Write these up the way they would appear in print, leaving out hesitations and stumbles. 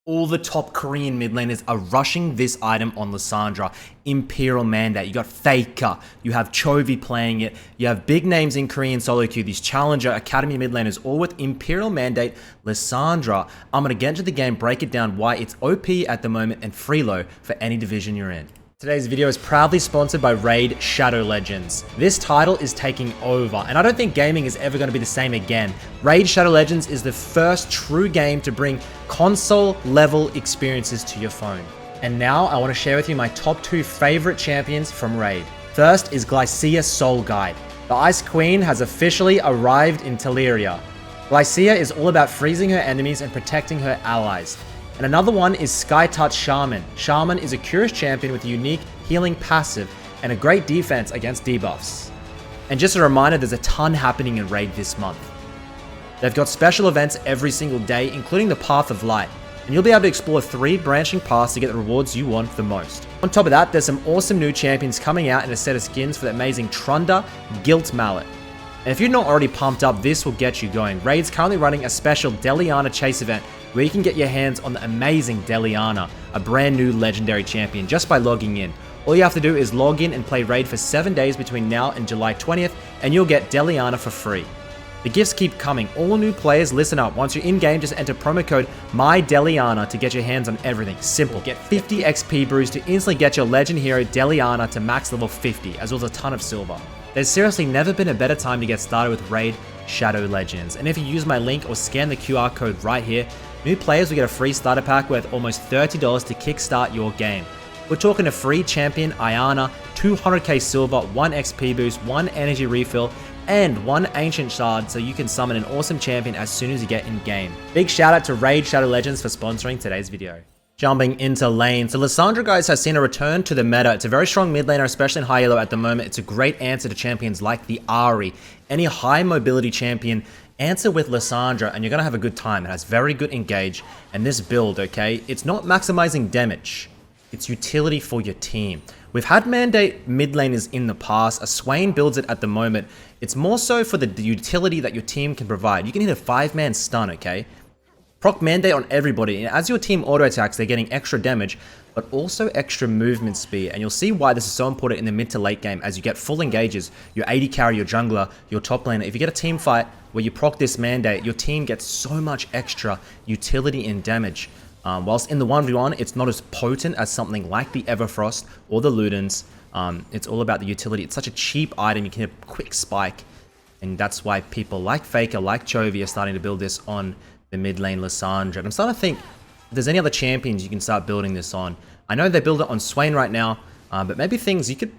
All the top Korean mid laners are rushing this item on Lissandra. Imperial Mandate. You got Faker. You have Chovy playing it. You have big names in Korean solo queue. These Challenger Academy mid laners, all with Imperial Mandate Lissandra. I'm going to get into the game, break it down why it's OP at the moment and free low for any division you're in. Today's video is proudly sponsored by Raid Shadow Legends. This title is taking over, and I don't think gaming is ever going to be the same again. Raid Shadow Legends is the first true game to bring console-level experiences to your phone. And now I want to share with you my top 2 favorite champions from Raid. First is Glycia Soul Guide. The Ice Queen has officially arrived in Teleria. Glycia is all about freezing her enemies and protecting her allies. And another one is Sky Touch Shaman. Shaman is a curious champion with a unique healing passive and a great defense against debuffs. And just a reminder, there's a ton happening in Raid this month. They've got special events every single day, including the Path of Light. And you'll be able to explore 3 branching paths to get the rewards you want the most. On top of that, there's some awesome new champions coming out in a set of skins for the amazing Trunda Guilt Mallet. And if you're not already pumped up, this will get you going. Raid's currently running a special Deliana chase event where you can get your hands on the amazing Deliana, a brand new legendary champion, just by logging in. All you have to do is log in and play Raid for 7 days between now and July 20th, and you'll get Deliana for free. The gifts keep coming. All new players, listen up. Once you're in-game, just enter promo code MyDeliana to get your hands on everything. Simple. Get 50 XP brews to instantly get your legend hero Deliana to max level 50, as well as a ton of silver. There's seriously never been a better time to get started with Raid Shadow Legends. And if you use my link or scan the QR code right here, new players will get a free starter pack worth almost $30 to kickstart your game. We're talking a free champion, Ayana, 200k silver, 1 XP boost, 1 energy refill, and 1 ancient shard so you can summon an awesome champion as soon as you get in game. Big shout out to Raid Shadow Legends for sponsoring today's video. Jumping into lane. So Lissandra, guys, has seen a return to the meta. It's a very strong mid laner, especially in high elo at the moment. It's a great answer to champions like the Ahri. Any high mobility champion, answer with Lissandra and you're going to have a good time. It has very good engage. And this build, okay, it's not maximizing damage. It's utility for your team. We've had mandate mid laners in the past. A Swain builds it at the moment. It's more so for the utility that your team can provide. You can hit a 5-man stun, okay? Proc mandate on everybody, and as your team auto attacks, they're getting extra damage, but also extra movement speed. And you'll see why this is so important in the mid to late game as you get full engages, your AD carry, your jungler, your top laner. If you get a team fight where you proc this mandate, your team gets so much extra utility and damage. Whilst in the 1v1, it's not as potent as something like the Everfrost or the Ludens. It's all about the utility. It's such a cheap item, you can hit a quick spike. And that's why people like Faker, like Chovy are starting to build this on the mid lane Lissandra. And I'm starting to think if there's any other champions you can start building this on. I know they build it on Swain right now, but maybe things you could,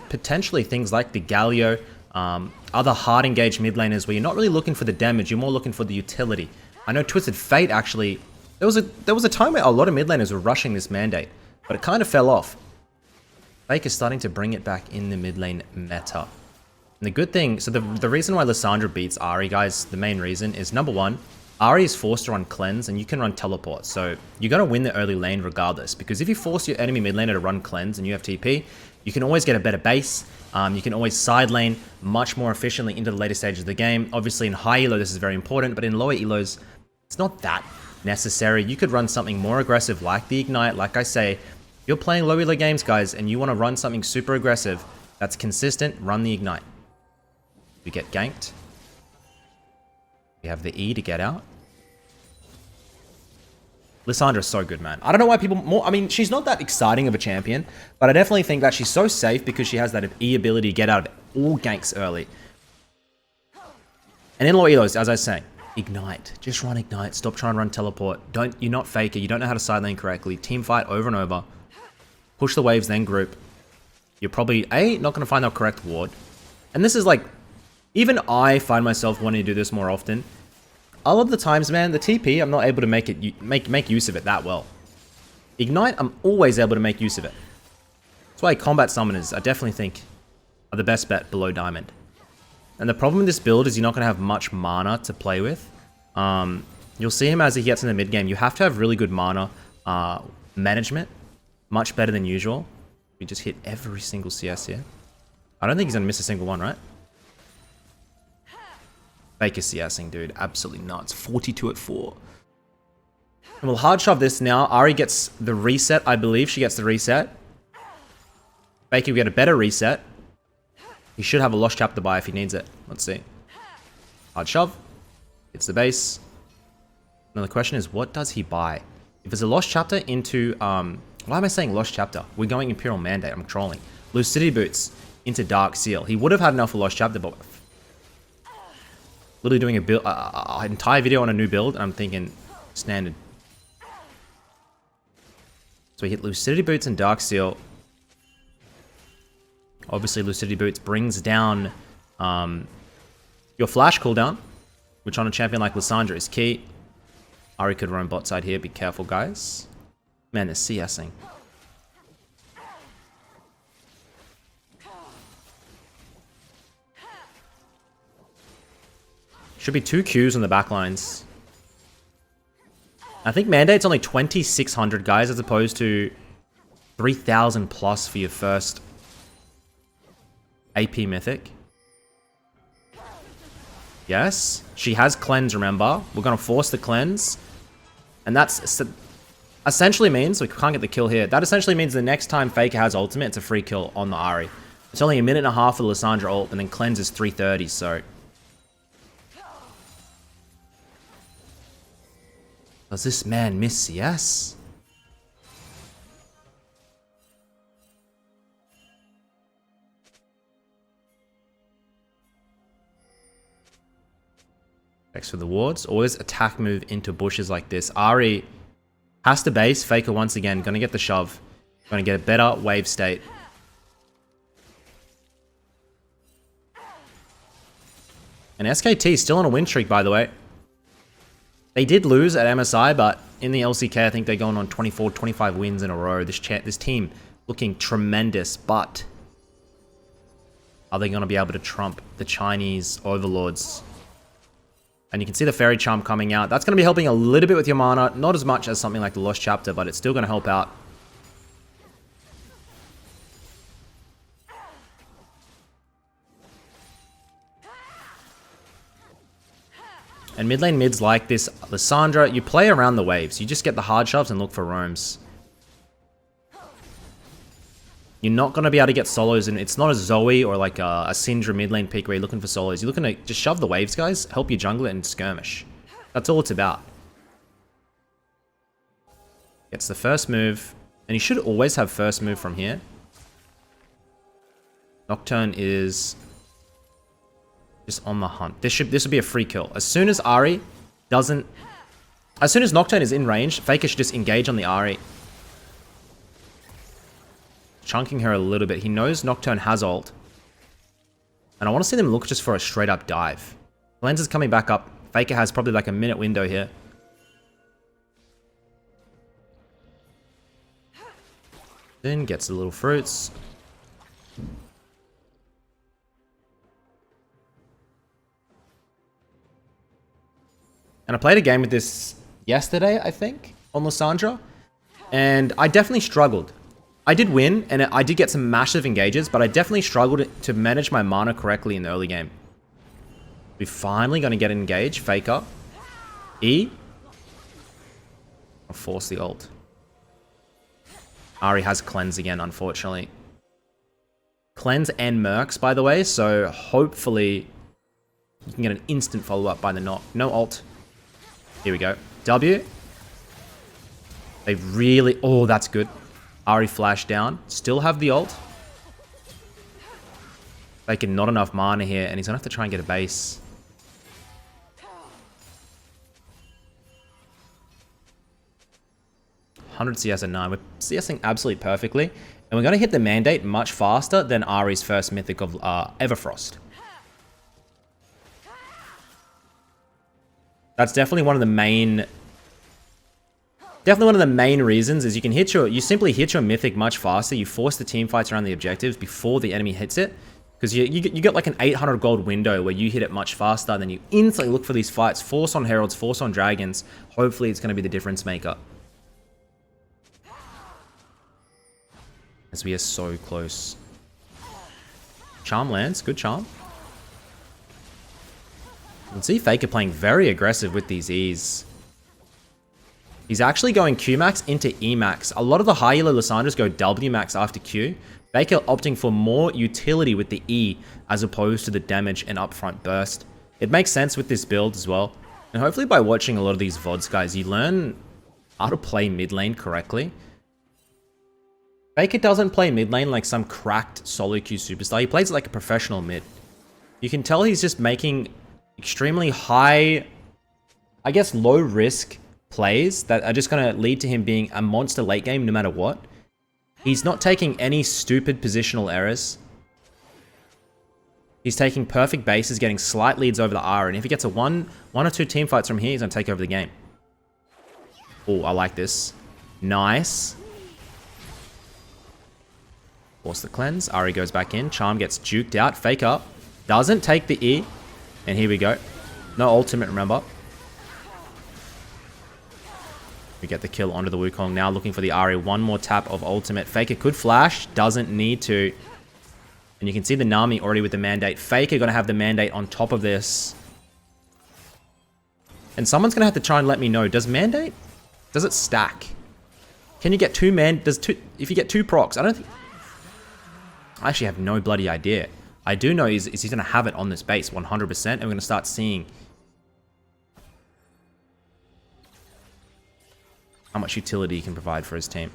potentially things like the Galio, other hard engaged mid laners where you're not really looking for the damage, you're more looking for the utility. I know Twisted Fate actually, there was a time where a lot of mid laners were rushing this mandate, but it kind of fell off. Fake is starting to bring it back in the mid lane meta. And the good thing, so the reason why Lissandra beats Ahri, guys, the main reason is number 1, Ahri is forced to run Cleanse and you can run Teleport. So you're going to win the early lane regardless. Because if you force your enemy mid laner to run Cleanse and you have TP, you can always get a better base. You can always side lane much more efficiently into the later stages of the game. Obviously in high elo this is very important, but in lower elos it's not that necessary. You could run something more aggressive like the Ignite. Like I say, if you're playing low elo games, guys, and you want to run something super aggressive that's consistent, run the Ignite. We get ganked. We have the E to get out. Lissandra's so good, man. I don't know why people she's not that exciting of a champion, but I definitely think that she's so safe because she has that E ability to get out of all ganks early. And in low elos, as I was saying, Ignite. Just run Ignite. Stop trying to run Teleport. You're not Faker. You don't know how to side lane correctly. Team fight over and over. Push the waves, then group. You're probably, not going to find the correct ward. And this is like, even I find myself wanting to do this more often. All of the times, man, the TP, I'm not able to make use of it that well. Ignite, I'm always able to make use of it. That's why combat summoners, I definitely think, are the best bet below Diamond. And the problem with this build is you're not going to have much mana to play with. You'll see him as he gets in the mid game. You have to have really good mana management. Much better than usual. We just hit every single CS here. I don't think he's going to miss a single one, right? Faker CSing, dude. Absolutely nuts. 42 at 4. And we'll hard shove this now. Ari gets the reset, I believe. She gets the reset. Faker will get a better reset. He should have a Lost Chapter buy if he needs it. Let's see. Hard shove. Hits the base. Now the question is, what does he buy? If it's a Lost Chapter into... why am I saying Lost Chapter? We're going Imperial Mandate. I'm trolling. Lucidity Boots into Dark Seal. He would have had enough for Lost Chapter, but... literally doing a build, an entire video on a new build, and I'm thinking standard. So we hit Lucidity Boots and Dark Seal. Obviously, Lucidity Boots brings down your flash cooldown, which on a champion like Lissandra is key. Ari could roam bot side here. Be careful, guys. Man, they're CSing. Should be 2 Qs on the backlines. I think Mandate's only 2,600, guys, as opposed to 3,000 plus for your first AP Mythic. Yes. She has Cleanse, remember. We're going to force the Cleanse. And that's essentially means, we can't get the kill here. That essentially means the next time Faker has ultimate, it's a free kill on the Ari. It's only a minute and a half for the Lissandra ult, and then Cleanse is 330, so... does this man miss CS? Checks for the wards. Always attack move into bushes like this. Ari has to base. Faker once again. Gonna get the shove. Gonna get a better wave state. And SKT still on a win streak, by the way. They did lose at MSI, but in the LCK, I think they're going on 24, 25 wins in a row. This team looking tremendous, but are they going to be able to trump the Chinese overlords? And you can see the Fairy Charm coming out. That's going to be helping a little bit with your mana. Not as much as something like the Lost Chapter, but it's still going to help out. And mid lane mids like this, Lissandra, you play around the waves. You just get the hard shoves and look for roams. You're not going to be able to get solos, and it's not a Zoe or like a Syndra mid lane pick where you're looking for solos. You're looking to just shove the waves, guys, help you jungle it and skirmish. That's all it's about. Gets the first move, and you should always have first move from here. Nocturne is... just on the hunt. This would be a free kill. As soon as Ari doesn't... as soon as Nocturne is in range, Faker should just engage on the Ari. Chunking her a little bit. He knows Nocturne has ult. And I want to see them look just for a straight up dive. Lens is coming back up. Faker has probably like a minute window here. Then gets the little fruits. And I played a game with this yesterday, I think, on Lissandra. And I definitely struggled. I did win, and I did get some massive engages, but I definitely struggled to manage my mana correctly in the early game. We're finally going to get engaged. Faker. E. I'll force the ult. Ari has Cleanse again, unfortunately. Cleanse and Mercs, by the way, so hopefully you can get an instant follow-up by the knock. No ult. Here we go. W. They've really... oh, that's good. Ari flash down. Still have the ult. Faking not enough mana here, and he's going to have to try and get a base. $100 CS at 9. We're CSing absolutely perfectly. And we're going to hit the mandate much faster than Ari's first mythic of Everfrost. That's definitely one of the main... definitely one of the main reasons is you simply hit your mythic much faster. You force the team fights around the objectives before the enemy hits it. Because you get like an 800 gold window where you hit it much faster, then you instantly look for these fights. Force on Heralds, force on Dragons. Hopefully it's going to be the difference maker. As we are so close. Charm lands. Good charm. You can see Faker playing very aggressive with these E's. He's actually going Q max into E max. A lot of the high elo Lissandras go W max after Q. Faker opting for more utility with the E as opposed to the damage and upfront burst. It makes sense with this build as well. And hopefully by watching a lot of these VODs, guys, you learn how to play mid lane correctly. Faker doesn't play mid lane like some cracked solo queue superstar. He plays it like a professional mid. You can tell he's just making extremely high, I guess, low risk plays that are just going to lead to him being a monster late game no matter what. He's not taking any stupid positional errors. He's taking perfect bases, getting slight leads over the R, and if he gets a one or two team fights from here, he's going to take over the game. Oh, I like this. Nice. Force the cleanse. Ari goes back in. Charm gets juked out. Faker doesn't take the E. And here we go. No ultimate, remember. We get the kill onto the Wukong. Now looking for the Ari. One more tap of ultimate. Faker could flash. Doesn't need to. And you can see the Nami already with the mandate. Faker going to have the mandate on top of this. And someone's going to have to try and let me know. Does mandate? Does it stack? Can you get two if you get two procs? I don't think... I actually have no bloody idea. I do know is he's going to have it on this base 100%. And we're going to start seeing how much utility he can provide for his team.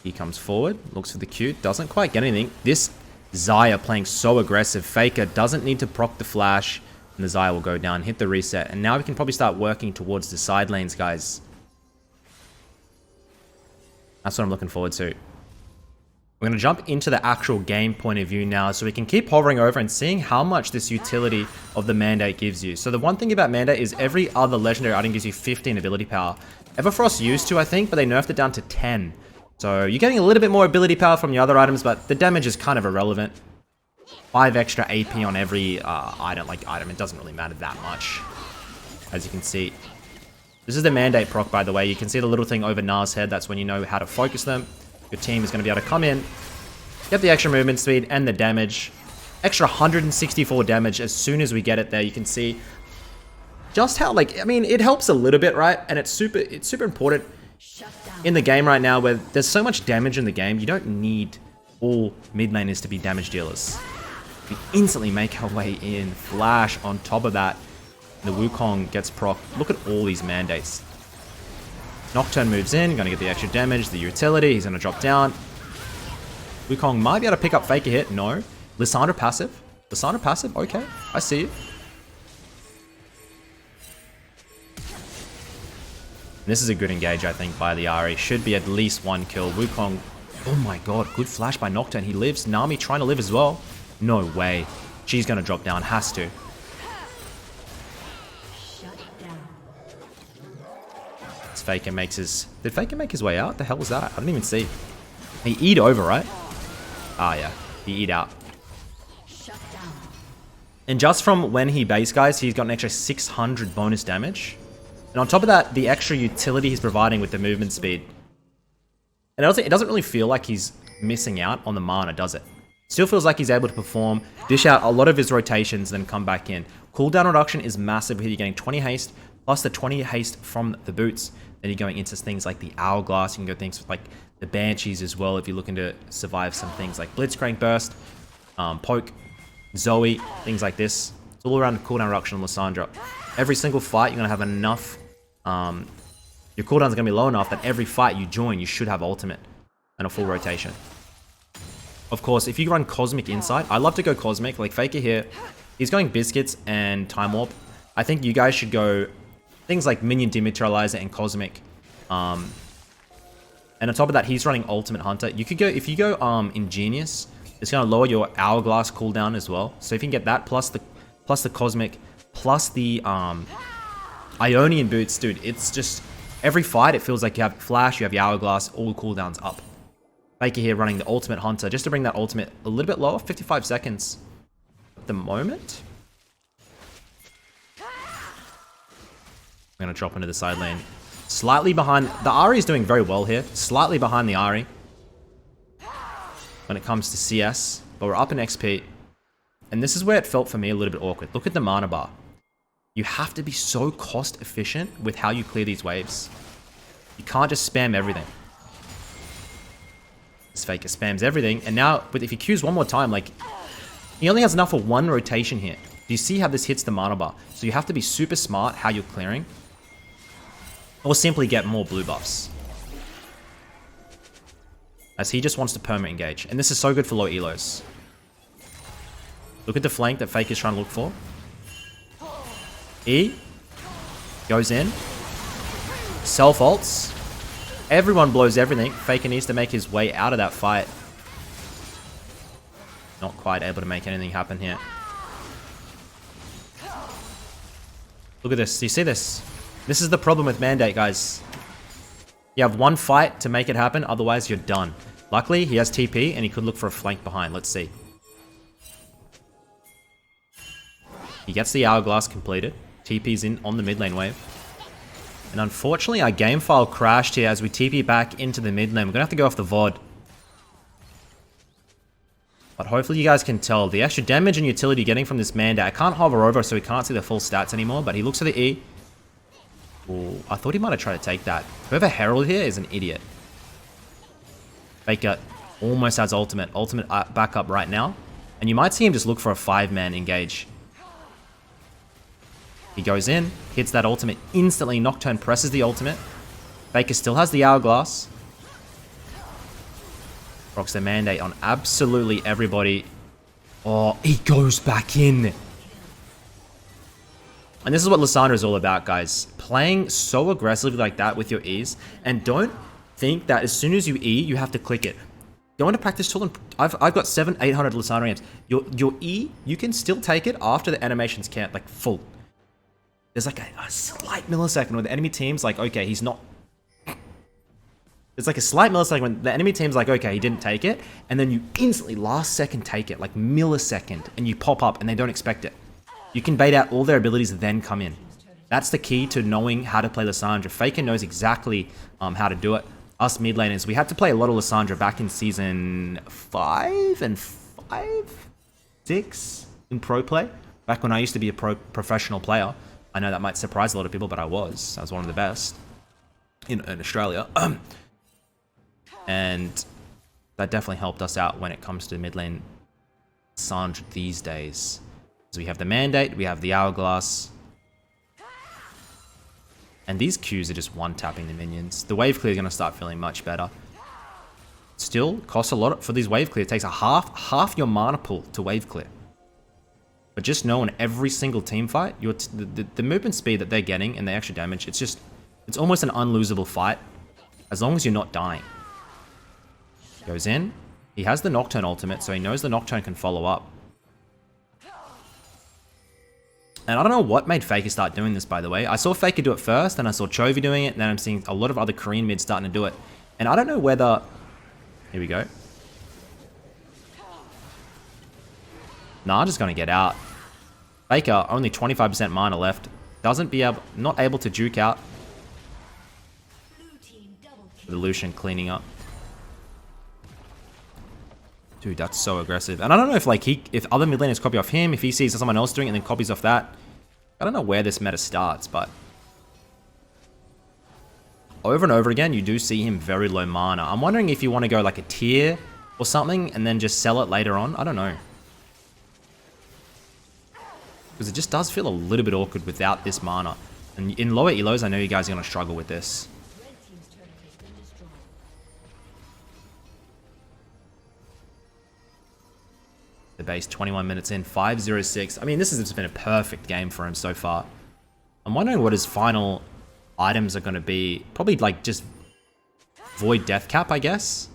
He comes forward, looks for the Q, doesn't quite get anything. This Xayah playing so aggressive. Faker doesn't need to proc the flash, and the Xayah will go down, hit the reset. And now we can probably start working towards the side lanes, guys. That's what I'm looking forward to. We're going to jump into the actual game point of view now, so we can keep hovering over and seeing how much this utility of the mandate gives you. So the one thing about mandate is every other legendary item gives you 15 ability power. Everfrost used to, I think, but they nerfed it down to 10. So you're getting a little bit more ability power from the other items, but the damage is kind of irrelevant. 5 extra AP on every item. It doesn't really matter that much, as you can see. This is the mandate proc, by the way. You can see the little thing over Na's head. That's when you know how to focus them. Your team is going to be able to come in, get the extra movement speed and the damage. Extra 164 damage as soon as we get it there. You can see just how, it helps a little bit, right? And it's super important in the game right now where there's so much damage in the game. You don't need all mid laners to be damage dealers. We instantly make our way in. Flash on top of that. The Wukong gets proc. Look at all these mandates. Nocturne moves in, going to get the extra damage, the utility, he's going to drop down. Wukong might be able to pick up Faker hit, no. Lissandra passive. Lissandra passive, okay, I see you. This is a good engage, I think, by the Ari. Should be at least one kill. Wukong, oh my god, good flash by Nocturne, he lives. Nami trying to live as well. No way. She's going to drop down, has to. Faker makes his... Did Faker make his way out? The hell was that? I didn't even see. He E'd over, right? Ah, yeah. He E'd out. And just from when he base, guys, he's got an extra 600 bonus damage. And on top of that, the extra utility he's providing with the movement speed. And it doesn't really feel like he's missing out on the mana, does it? Still feels like he's able to perform, dish out a lot of his rotations, then come back in. Cooldown reduction is massive here. You're getting 20 haste, plus the 20 haste from the boots. Then you're going into things like the Hourglass. You can go things like the Banshees as well if you're looking to survive some things like Blitzcrank Burst, Poke, Zoe, things like this. It's all around cooldown reduction on Lissandra. Every single fight, you're going to have enough... your cooldown's going to be low enough that every fight you join, you should have ultimate and a full rotation. Of course, if you run Cosmic Insight, I love to go Cosmic. Like Faker here, he's going Biscuits and Time Warp. I think you guys should go... things like Minion Dematerializer and Cosmic. And on top of that, he's running Ultimate Hunter. You could go, if you go Ingenious, it's going to lower your Hourglass cooldown as well. So if you can get that, plus the Cosmic, plus the Ionian Boots, dude, it's just, every fight, it feels like you have Flash, you have your Hourglass, all cooldowns up. Faker here running the Ultimate Hunter, just to bring that Ultimate a little bit lower, 55 seconds at the moment. I'm going to drop into the side lane. Slightly behind... The Ahri is doing very well here. Slightly behind the Ahri when it comes to CS. But we're up in XP. And this is where it felt for me a little bit awkward. Look at the mana bar. You have to be so cost efficient with how you clear these waves. You can't just spam everything. This Faker spams everything, and now, but if he Qs one more time, like, he only has enough for one rotation here. Do you see how this hits the mana bar? So you have to be super smart how you're clearing, or simply get more blue buffs. As he just wants to perma engage, and this is so good for low elos. Look at the flank that Faker's trying to look for. E goes in, self ults. Everyone blows everything. Faker needs to make his way out of that fight. Not quite able to make anything happen here. Look at this. Do you see this? This is the problem with Mandate, guys. You have one fight to make it happen, otherwise you're done. Luckily, he has TP, and he could look for a flank behind. Let's see. He gets the Hourglass completed. TP's in on the mid lane wave. And unfortunately, our game file crashed here as we TP back into the mid lane. We're going to have to go off the VOD. But hopefully you guys can tell. The extra damage and utility you're getting from this Mandate. I can't hover over, so we can't see the full stats anymore. But he looks at the E. Ooh, I thought he might have tried to take that. Whoever Herald here is an idiot. Faker almost has ultimate. Ultimate backup right now. And you might see him just look for a 5-man engage. He goes in, hits that ultimate instantly. Nocturne presses the ultimate. Faker still has the Hourglass. Rocks the Mandate on absolutely everybody. Oh, he goes back in. And this is what Lissandra is all about, guys. Playing so aggressively like that with your E's. And don't think that as soon as you E, you have to click it. Go into practice tool and I've got 700-800 Lissandra amps. Your E, you can still take it after the animations can't, like, full. There's like a slight millisecond where the enemy team's like, okay, he's not... There's like a slight millisecond when the enemy team's like, okay, he didn't take it. And then you instantly, last second, take it. Like millisecond. And you pop up and they don't expect it. You can bait out all their abilities and then come in. That's the key to knowing how to play Lissandra. Faker knows exactly how to do it. Us mid laners, we had to play a lot of Lissandra back in season 5 and 6 in pro play. Back when I used to be a professional player. I know that might surprise a lot of people, but I was one of the best in Australia. And that definitely helped us out when it comes to mid lane Lissandra these days. So we have the Mandate, we have the Hourglass. And these Qs are just one-tapping the minions. The wave clear is going to start feeling much better. Still, costs a lot for these wave clear. It takes a half your mana pool to wave clear. But just know in every single team fight, the movement speed that they're getting and the extra damage, it's almost an unlosable fight as long as you're not dying. Goes in. He has the Nocturne ultimate, so he knows the Nocturne can follow up. And I don't know what made Faker start doing this, by the way. I saw Faker do it first, then I saw Chovy doing it, and then I'm seeing a lot of other Korean mids starting to do it. And I don't know whether... Here we go. Nah, just gonna get out. Faker, only 25% mana left. Not able to juke out. The Lucian cleaning up. Dude, that's so aggressive. And I don't know if if other mid laners copy off him, if he sees someone else doing it and then copies off that. I don't know where this meta starts, but over and over again, you do see him very low mana. I'm wondering if you want to go like a tier or something and then just sell it later on. I don't know. Because it just does feel a little bit awkward without this mana. And in lower elos, I know you guys are going to struggle with this. The base 21 minutes in, 5-0-6. I mean, this has just been a perfect game for him so far. I'm wondering what his final items are going to be. Probably like just Void Death Cap, I guess.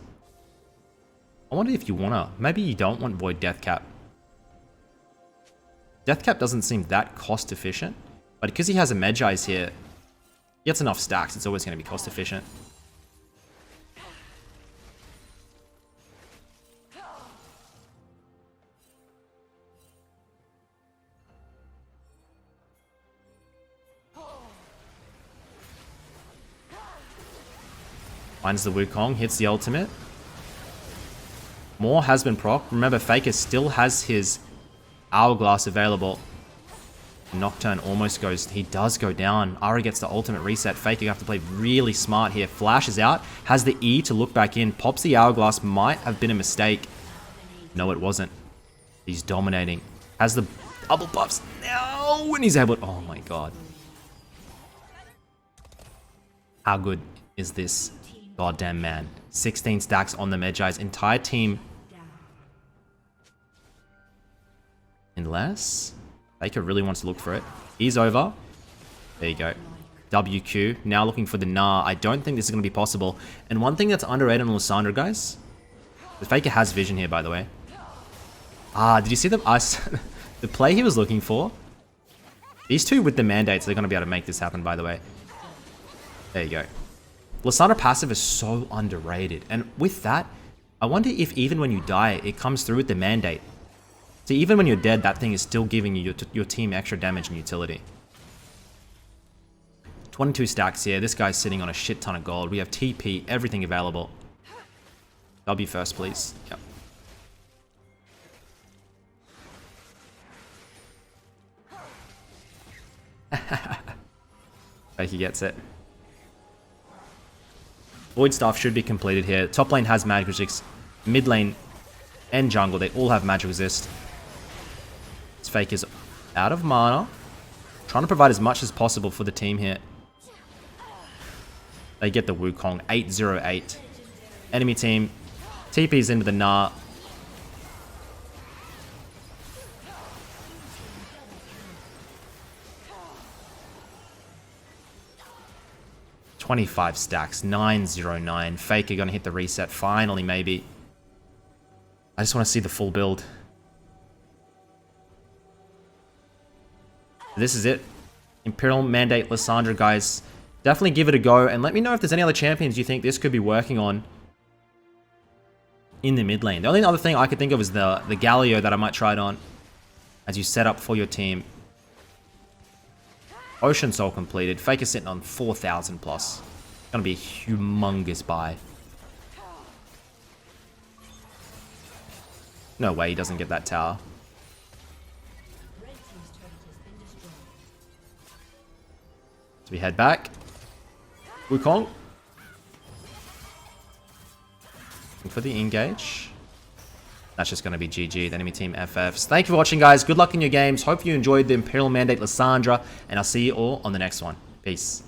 I wonder if you want to. Maybe you don't want Void Death Cap. Death Cap doesn't seem that cost efficient. But because he has a Medjai's here, he gets enough stacks. It's always going to be cost efficient. Finds the Wukong, hits the ultimate. More has been proc. Remember, Faker still has his Hourglass available. Nocturne almost goes... He does go down. Ari gets the ultimate reset. Faker, you have to play really smart here. Flashes out. Has the E to look back in. Pops the Hourglass. Might have been a mistake. No, it wasn't. He's dominating. Has the double buffs. No! And he's able to... Oh my god. How good is this goddamn man? 16 stacks on the Medjai's entire team. Unless... Faker really wants to look for it. He's over. There you go. WQ. Now looking for the Gnar. I don't think this is going to be possible. And one thing that's underrated on Lissandra, guys. The Faker has vision here, by the way. Ah, did you see the the play he was looking for? These two with the mandates, they're going to be able to make this happen, by the way. There you go. Lissandra passive is so underrated. And with that, I wonder if even when you die, it comes through with the mandate. So even when you're dead, that thing is still giving you your team extra damage and utility. 22 stacks here. This guy's sitting on a shit ton of gold. We have TP, everything available. W first, please. Yep. Faker gets it. Void Staff should be completed here. Top lane has Magic Resist. Mid lane and jungle, they all have Magic Resist. Faker's out of mana. Trying to provide as much as possible for the team here. They get the Wukong. 808. Enemy team. TP's into the Gnar. $25 stacks. 909. Faker gonna hit the reset. Finally, maybe. I just want to see the full build. This is it. Imperial Mandate Lissandra, guys. Definitely give it a go. And let me know if there's any other champions you think this could be working on in the mid lane. The only other thing I could think of is the Galio that I might try it on as you set up for your team. Ocean Soul completed. Faker sitting on 4,000 plus. Gonna be a humongous buy. No way he doesn't get that tower. So we head back. Wukong. Looking for the engage. That's just going to be GG. The enemy team FFs. Thank you for watching, guys. Good luck in your games. Hope you enjoyed the Imperial Mandate Lissandra. And I'll see you all on the next one. Peace.